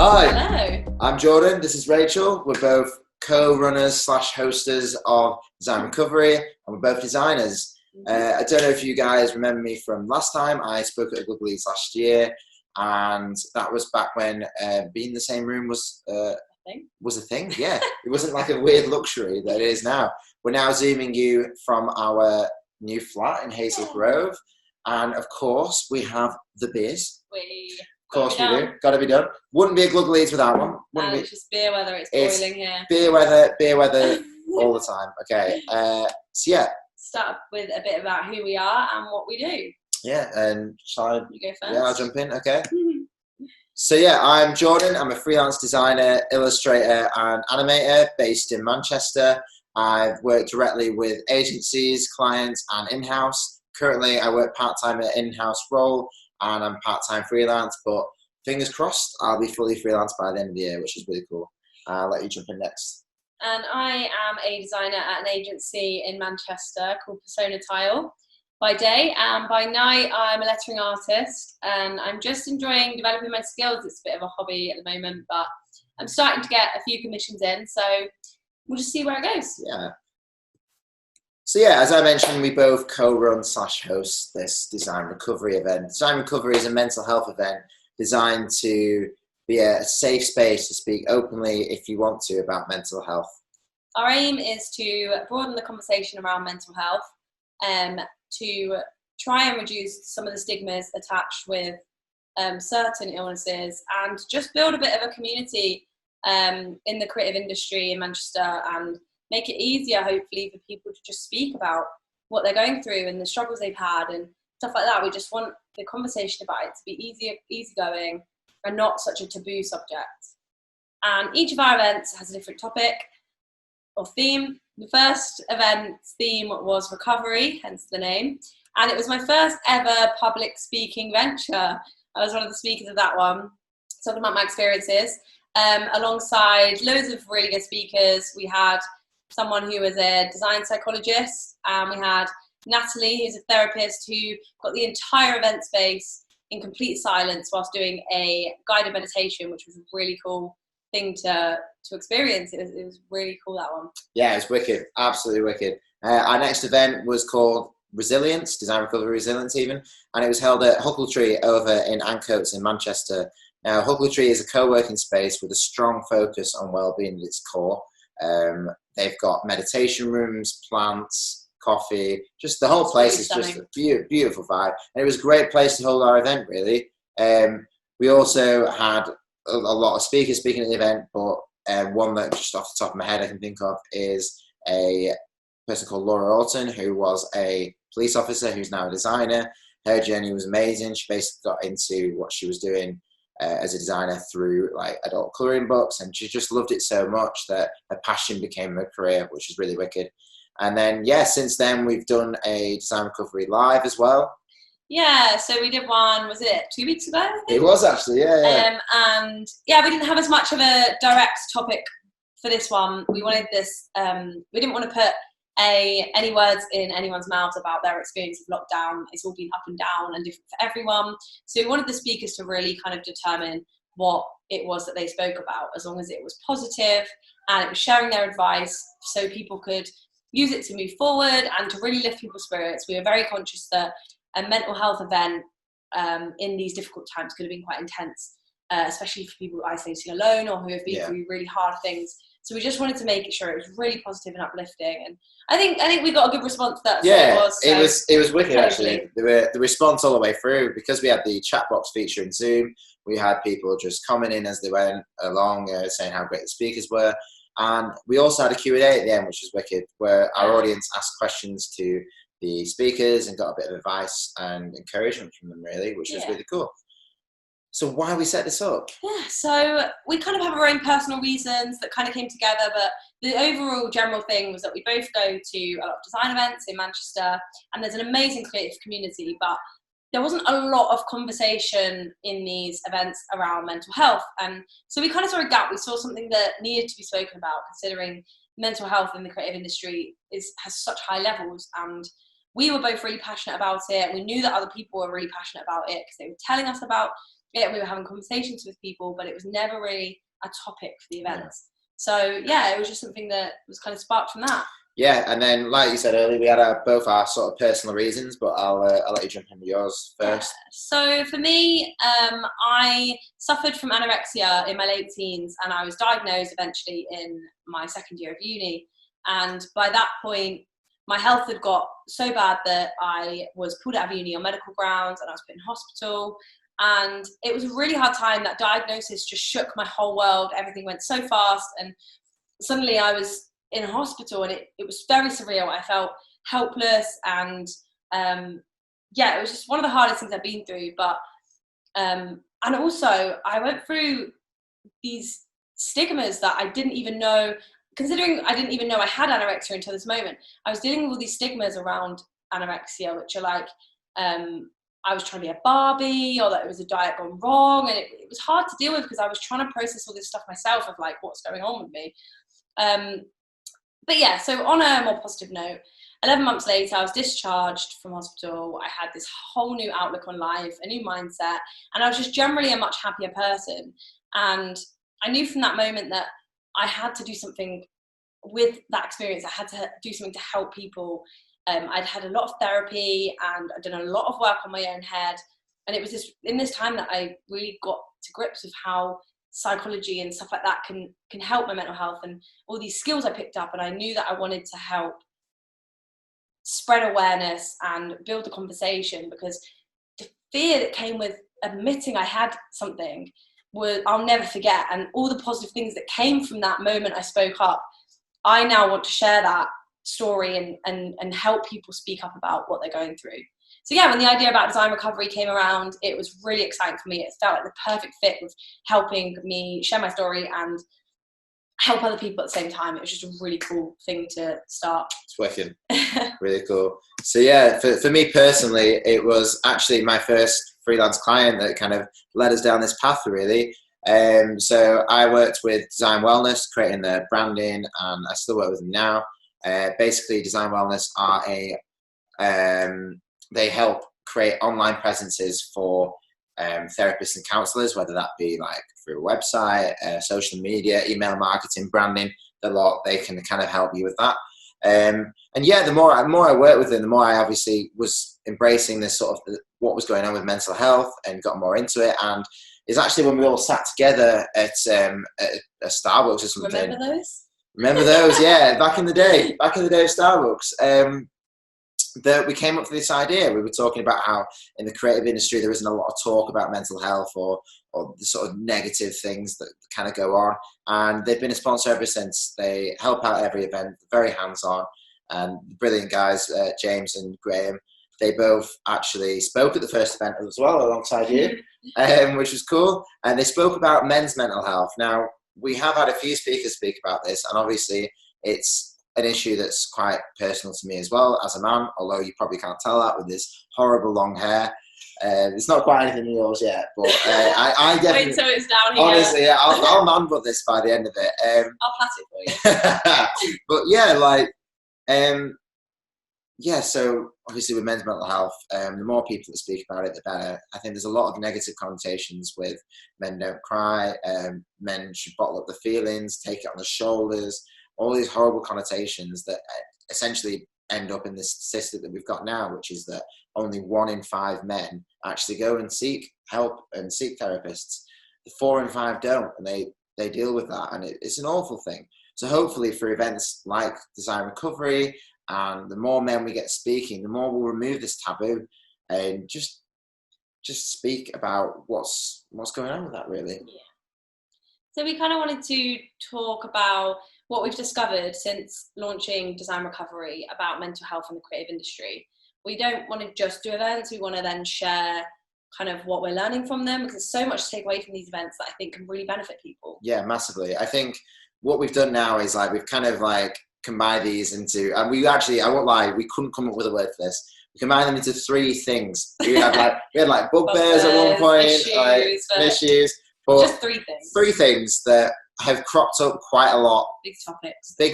Hi, Hello. I'm Jordan. This is Rachel. We're both co-runners slash hosters of Design Recovery, and we're both designers. I don't know if you guys remember me from last time. I spoke at Glug Leeds last year, and that was back when being in the same room was a thing. Yeah, it wasn't like a weird luxury that it is now. We're now zooming you from our new flat in Hazel Grove, and of course we have the beers. Of course we do. Got to be done. Wouldn't be a Glug Leeds without one. And it's just beer weather. It's boiling here. Beer weather all the time. Okay. So yeah. Start with a bit about who we are and what we do. Yeah, and shall I? You go first. Yeah, I'll jump in. Okay. So yeah, I'm Jordan. I'm a freelance designer, illustrator, and animator based in Manchester. I've worked directly with agencies, clients, and in-house. Currently, I work part-time at an in-house role, and I'm part-time freelance, but fingers crossed, I'll be fully freelance by the end of the year, which is really cool. I'll let you jump in next. And I am a designer at an agency in Manchester called Persona Tile by day, and by night I'm a lettering artist, and I'm just enjoying developing my skills. It's a bit of a hobby at the moment, but I'm starting to get a few commissions in, so we'll just see where it goes. Yeah. So yeah, as I mentioned, we both co-run / host this Design Recovery event. Design Recovery is a mental health event designed to be a safe space to speak openly, if you want to, about mental health. Our aim is to broaden the conversation around mental health, to try and reduce some of the stigmas attached with certain illnesses, and just build a bit of a community in the creative industry in Manchester, and make it easier, hopefully, for people to just speak about what they're going through and the struggles they've had and stuff like that. We just want the conversation about it to be easygoing and not such a taboo subject. And each of our events has a different topic or theme. The first event's theme was recovery, hence the name. And it was my first ever public speaking venture. I was one of the speakers of that one, talking about my experiences. Alongside loads of really good speakers, we had someone who was a design psychologist, and we had Natalie, who's a therapist, who got the entire event space in complete silence whilst doing a guided meditation, which was a really cool thing to experience. It was really cool, that one. Yeah, it was wicked, absolutely wicked. Our next event was called Resilience, Design Recovery Resilience even, and it was held at Huckletree over in Ancoats in Manchester. Now, Huckletree is a co-working space with a strong focus on wellbeing at its core. They've got meditation rooms, plants, coffee, just the whole place is just a beautiful vibe. And it was a great place to hold our event, really. We also had a lot of speakers speaking at the event, but one that just off the top of my head I can think of is a person called Laura Orton, who was a police officer who's now a designer. Her journey was amazing. She basically got into what she was doing as a designer through like adult colouring books, and she just loved it so much that her passion became her career, which is really wicked. And then since then we've done a Design Recovery live as well. Yeah, so we did one, was it 2 weeks ago, I think? It was actually, yeah. And yeah, we didn't have as much of a direct topic for this one. We wanted this, we didn't want to put any words in anyone's mouths about their experience of lockdown. It's all been up and down and different for everyone. So we wanted the speakers to really kind of determine what it was that they spoke about, as long as it was positive and it was sharing their advice so people could use it to move forward and to really lift people's spirits. We were very conscious that a mental health event in these difficult times could have been quite intense, especially for people isolating alone or who have been through really hard things. So we just wanted to make sure it was really positive and uplifting, and I think we got a good response to that. Yeah, it was wicked actually. The response all the way through, because we had the chat box feature in Zoom. We had people just commenting as they went along, saying how great the speakers were, and we also had a Q&A at the end, which was wicked, where our audience asked questions to the speakers and got a bit of advice and encouragement from them, really, which was really cool. So why we set this up? Yeah, so we kind of have our own personal reasons that kind of came together, but the overall general thing was that we both go to a lot of design events in Manchester, and there's an amazing creative community, but there wasn't a lot of conversation in these events around mental health. And so we kind of saw a gap. We saw something that needed to be spoken about, considering mental health in the creative industry has such high levels, and we were both really passionate about it. We knew that other people were really passionate about it because they were telling us about we were having conversations with people, but it was never really a topic for the events. So yeah, it was just something that was kind of sparked from that. Yeah, and then like you said earlier, we had both our sort of personal reasons, but I'll let you jump into yours first. So for me, I suffered from anorexia in my late teens, and I was diagnosed eventually in my second year of uni. And by that point, my health had got so bad that I was pulled out of uni on medical grounds, and I was put in hospital. And it was a really hard time. That diagnosis just shook my whole world. Everything went so fast, and suddenly I was in a hospital, and it was very surreal. I felt helpless, and it was just one of the hardest things I've been through. But and also I went through these stigmas that I didn't even know, considering I didn't even know I had anorexia until this moment. I was dealing with all these stigmas around anorexia, which are like I was trying to be a Barbie, or that it was a diet gone wrong, and it was hard to deal with because I was trying to process all this stuff myself of like what's going on with me. But yeah, so on a more positive note, 11 months later, I was discharged from hospital. I had this whole new outlook on life, a new mindset, and I was just generally a much happier person. And I knew from that moment that I had to do something with that experience. I had to do something to help people. I'd had a lot of therapy, and I'd done a lot of work on my own head. And it was in this time that I really got to grips with how psychology and stuff like that can help my mental health, and all these skills I picked up. And I knew that I wanted to help spread awareness and build the conversation, because the fear that came with admitting I had something I'll never forget. And all the positive things that came from that moment I spoke up, I now want to share that story and help people speak up about what they're going through. So yeah, when the idea about design recovery came around, it was really exciting for me. It felt like the perfect fit with helping me share my story and help other people at the same time. It was just a really cool thing to start. It's wicked. Really cool. So yeah, for me personally, it was actually my first freelance client that kind of led us down this path, really. So I worked with Design Wellness, creating their branding, and I still work with them now. Basically, Design Wellness are they help create online presences for therapists and counsellors, whether that be like through a website, social media, email marketing, branding, the lot. They can kind of help you with that. And yeah, the more I worked with them, the more I obviously was embracing this sort of what was going on with mental health and got more into it. And it's actually when we all sat together at a Starbucks or something. Remember those? Remember those? Yeah, back in the day of Starbucks. That we came up with this idea. We were talking about how in the creative industry there isn't a lot of talk about mental health or the sort of negative things that kind of go on. And they've been a sponsor ever since. They help out every event, very hands-on, and brilliant guys, James and Graham. They both actually spoke at the first event as well alongside you, which was cool. And they spoke about men's mental health. Now, we have had a few speakers speak about this, and obviously it's an issue that's quite personal to me as well as a man, although you probably can't tell that with this horrible long hair. It's not quite anything in yours yet, but I definitely... Wait till it's down here. Honestly, yeah, I'll man put this by the end of it. I'll plait it for you. But yeah, like... yeah, so obviously with men's mental health, the more people that speak about it, the better. I think there's a lot of negative connotations with men don't cry, men should bottle up the feelings, take it on the shoulders, all these horrible connotations that essentially end up in this statistic that we've got now, which is that only 1 in 5 men actually go and seek help and seek therapists. The 4 in 5 don't, and they deal with that, and it's an awful thing. So hopefully for events like Design Recovery, and the more men we get speaking, the more we'll remove this taboo and just speak about what's going on with that, really. Yeah. So we kind of wanted to talk about what we've discovered since launching Design Recovery about mental health in the creative industry. We don't want to just do events. We want to then share kind of what we're learning from them, because there's so much to take away from these events that I think can really benefit people. Yeah, massively. I think what we've done now is like we've kind of like combine these into, and we actually, I won't lie, we couldn't come up with a word for this. We combined them into 3 things. We had like bugbears at one point, issues, but just 3 things. 3 things that have cropped up quite a lot. Big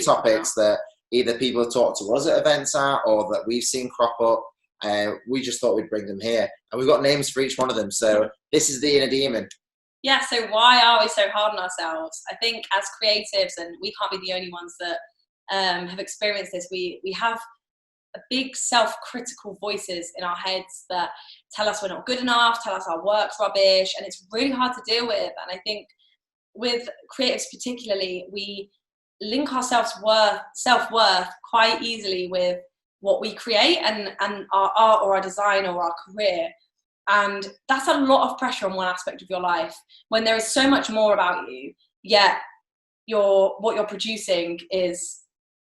topics that either people have talked to us at events at, or that we've seen crop up. We just thought we'd bring them here, and we've got names for each one of them. So this is the inner demon. Yeah, so why are we so hard on ourselves? I think as creatives, and we can't be the only ones that have experienced this, we have a big self-critical voices in our heads that tell us we're not good enough, tell us our work's rubbish, and it's really hard to deal with. And I think with creatives particularly, we link our self-worth quite easily with what we create and our art or our design or our career. And that's a lot of pressure on one aspect of your life when there is so much more about you, yet what you're producing is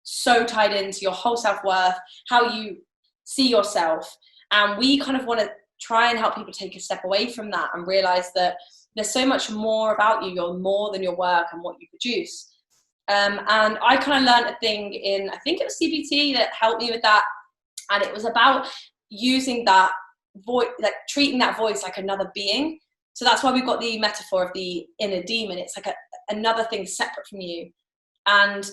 so tied into your whole self-worth, how you see yourself. And we kind of want to try and help people take a step away from that and realize that there's so much more about you. You're more than your work and what you produce. And I kind of learned a thing in, I think it was CBT that helped me with that. And it was about using that voice, like treating that voice like another being. So that's why we've got the metaphor of the inner demon. It's like another thing separate from you. And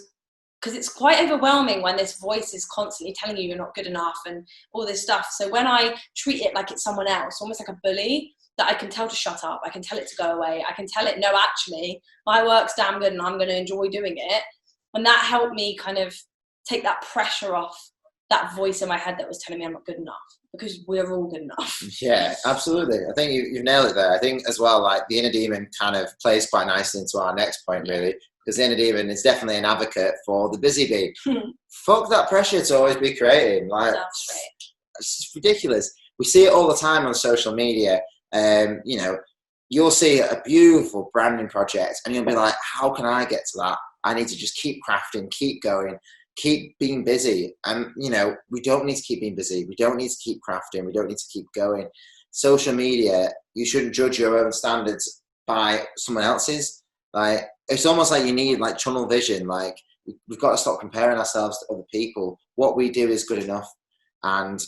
because it's quite overwhelming when this voice is constantly telling you you're not good enough and all this stuff. So when I treat it like it's someone else, almost like a bully that I can tell to shut up, I can tell it to go away, I can tell it, no, actually, my work's damn good and I'm going to enjoy doing it. And that helped me kind of take that pressure off that voice in my head that was telling me I'm not good enough, because we're all good enough. Yeah, absolutely. I think you've nailed it there. I think as well, like the inner demon kind of plays quite nicely into our next point, really, because the inner demon is definitely an advocate for the busy bee. Fuck that pressure to always be creating. Like, it's just ridiculous. We see it all the time on social media. You know, you'll see a beautiful branding project and you'll be like, how can I get to that? I need to just keep crafting, keep going, keep being busy. And, you know, we don't need to keep being busy. We don't need to keep crafting. We don't need to keep going. Social media, you shouldn't judge your own standards by someone else's. Like, it's almost like you need like tunnel vision. Like, we've got to stop comparing ourselves to other people. What we do is good enough. And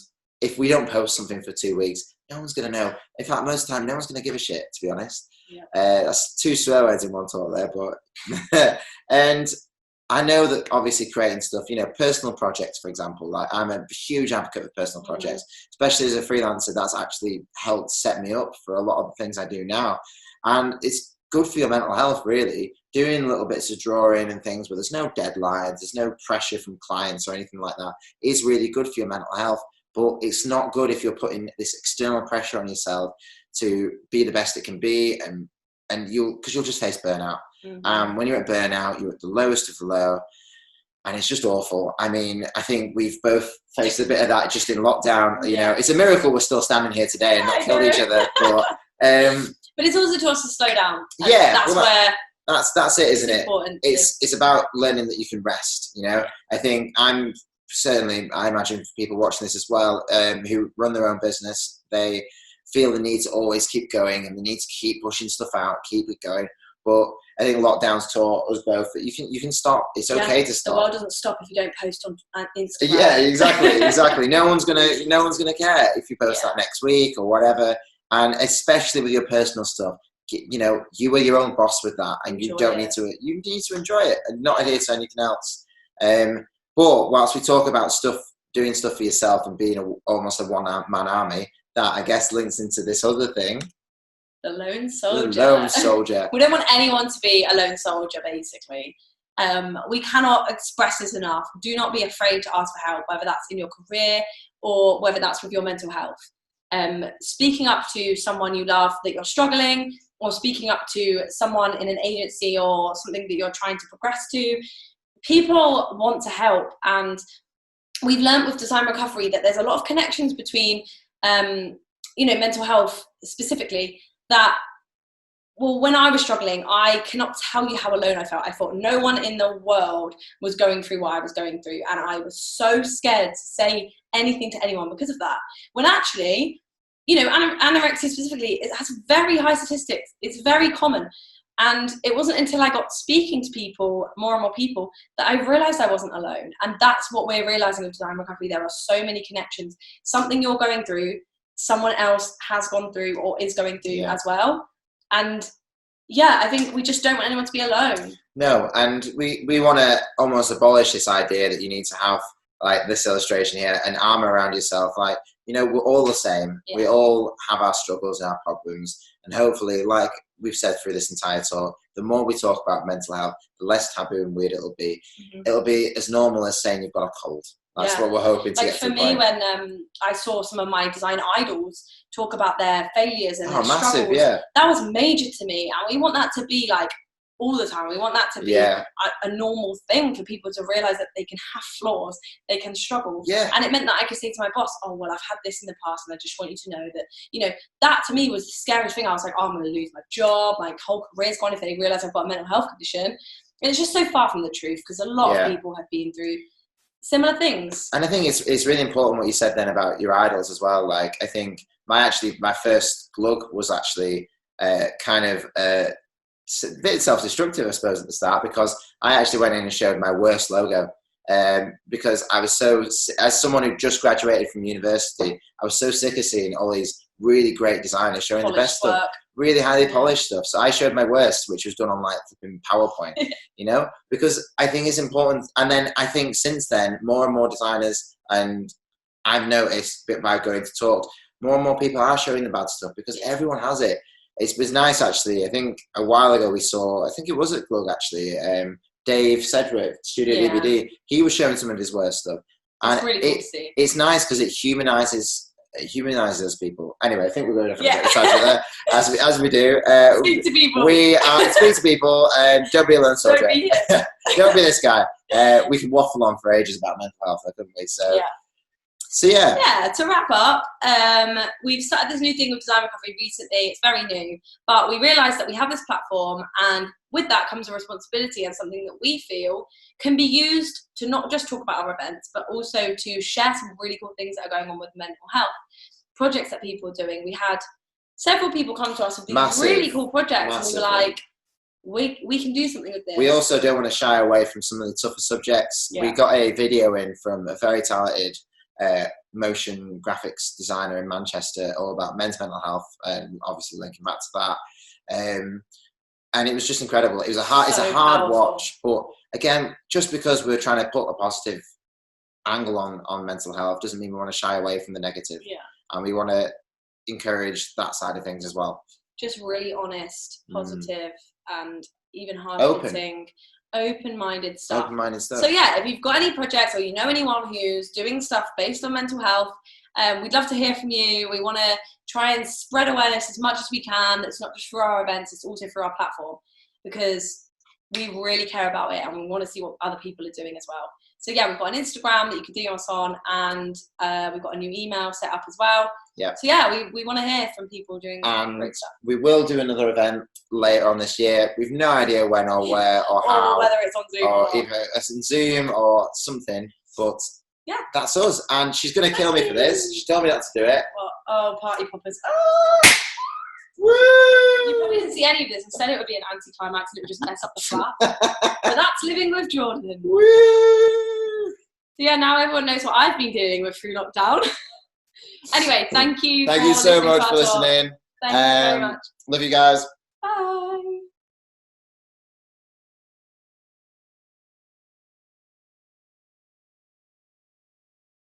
if we don't post something for 2 weeks, no one's going to know. In fact, most of the time, no one's going to give a shit, to be honest. Yeah. That's 2 swear words in one talk there, but and I know that obviously creating stuff, you know, personal projects, for example, like I'm a huge advocate of personal projects, especially as a freelancer. That's actually helped set me up for a lot of the things I do now. And it's good for your mental health, really, doing little bits of drawing and things where there's no deadlines, there's no pressure from clients or anything like that, is really good for your mental health. But it's not good if you're putting this external pressure on yourself to be the best it can be, and you'll just face burnout. When you're at burnout, you're at the lowest of the low, and it's just awful. I mean, I think we've both faced a bit of that just in lockdown. You know, it's a miracle we're still standing here today and not killed each other. But it's also taught us to slow down. Yeah, that's it, isn't it? It's about learning that you can rest. You know, I think I imagine for people watching this as well, who run their own business, they feel the need to always keep going and the need to keep pushing stuff out, keep it going. But I think lockdown's taught us both that you can stop. It's okay to stop. The world doesn't stop if you don't post on Instagram. Yeah, exactly. No one's gonna care if you post that next week or whatever. And especially with your personal stuff, you know, you are your own boss with that, and you need to enjoy it and not adhere to anything else. But whilst we talk about doing stuff for yourself and being almost a one-man army, that I guess links into this other thing. The lone soldier. The lone soldier. We don't want anyone to be a lone soldier, basically. We cannot express this enough. Do not be afraid to ask for help, whether that's in your career or whether that's with your mental health. Speaking up to someone you love that you're struggling, or speaking up to someone in an agency or something that you're trying to progress to. People want to help, and we've learned with design recovery that there's a lot of connections between, mental health specifically. That, well, when I was struggling, I cannot tell you how alone I felt. I thought no one in the world was going through what I was going through, and I was so scared to say anything to anyone because of that. When actually, you know, anorexia specifically, it has very high statistics. It's very common. And it wasn't until I got speaking to people, more and more people, that I realized I wasn't alone. And that's what we're realizing with design recovery. There are so many connections. Something you're going through, someone else has gone through or is going through as well. And yeah, I think we just don't want anyone to be alone. No, and we want to almost abolish this idea that you need to have, like this illustration here, an armor around yourself. Like, you know, we're all the same. Yeah. We all have our struggles and our problems. And hopefully, like we've said through this entire talk, the more we talk about mental health, the less taboo and weird it'll be. It'll be as normal as saying you've got a cold. That's what we're hoping to get to. Like for me, when I saw some of my design idols talk about their failures and their struggles, that was major to me. And we want that to be like all the time. We want that to be a normal thing for people to realize that they can have flaws, they can struggle. And it meant that I could say to my boss, oh, well, I've had this in the past and I just want you to know that, you know, that to me was the scariest thing. I was like, oh, I'm going to lose my job, my whole career's gone if they realize I've got a mental health condition. And it's just so far from the truth, because a lot of people have been through similar things. And I think it's really important what you said then about your idols as well. Like, I think my first Glug was actually kind of a bit self-destructive, I suppose, at the start, because I actually went in and showed my worst logo. Because I was as someone who just graduated from university, I was so sick of seeing all these really great designers showing the best stuff, really highly polished stuff. So I showed my worst, which was done on like flipping PowerPoint, you know, because I think it's important. And then I think since then, more and more designers, and I've noticed by going to talk, more and more people are showing the bad stuff because everyone has it. It was nice, actually. I think a while ago we saw, I think it was at Glug actually, Dave Sedgwick, Studio DVD, he was showing some of his worst stuff. And it's really cool to see. It's nice because it humanises those people. Anyway, I think we're going off on a bit of a tangent there, as we do. Speak to people. Speak to people. Don't be a lone soldier. Don't be this guy. We can waffle on for ages about mental health, couldn't we? So to wrap up, we've started this new thing with Design Recovery recently. It's very new, but we realised that we have this platform, and with that comes a responsibility and something that we feel can be used to not just talk about our events, but also to share some really cool things that are going on with mental health, projects that people are doing. We had several people come to us with these really cool projects, and we were like, we can do something with this. We also don't want to shy away from some of the tougher subjects. We got a video in from a very talented motion graphics designer in Manchester, all about men's mental health, and obviously linking back to that. And it was just incredible. It's a hard watch, but again, just because we're trying to put a positive angle on mental health doesn't mean we want to shy away from the negative. And we want to encourage that side of things as well. Just really honest, positive, and even hard-hitting. Open-minded stuff. So yeah, if you've got any projects or you know anyone who's doing stuff based on mental health, we'd love to hear from you. We want to try and spread awareness as much as we can. It's not just for our events, it's also for our platform, because we really care about it and we want to see what other people are doing as well. So yeah, we've got an Instagram that you can DM us on, and we've got a new email set up as well. So yeah, we want to hear from people doing great stuff. We will do another event later on this year. We've no idea when or where or how. Or whether it's on Zoom or either it's on Zoom or something. But that's us. And she's going to kill me for this. She told me not to do it. Oh, party poppers. Oh! Woo! You probably didn't see any of this. Instead, it would be an anticlimax and it would just mess up the flat. But that's living with Jordan. Woo! So yeah, now everyone knows what I've been dealing with through lockdown. Anyway, thank you. Thank you so much for listening. Thank you very much. Love you guys.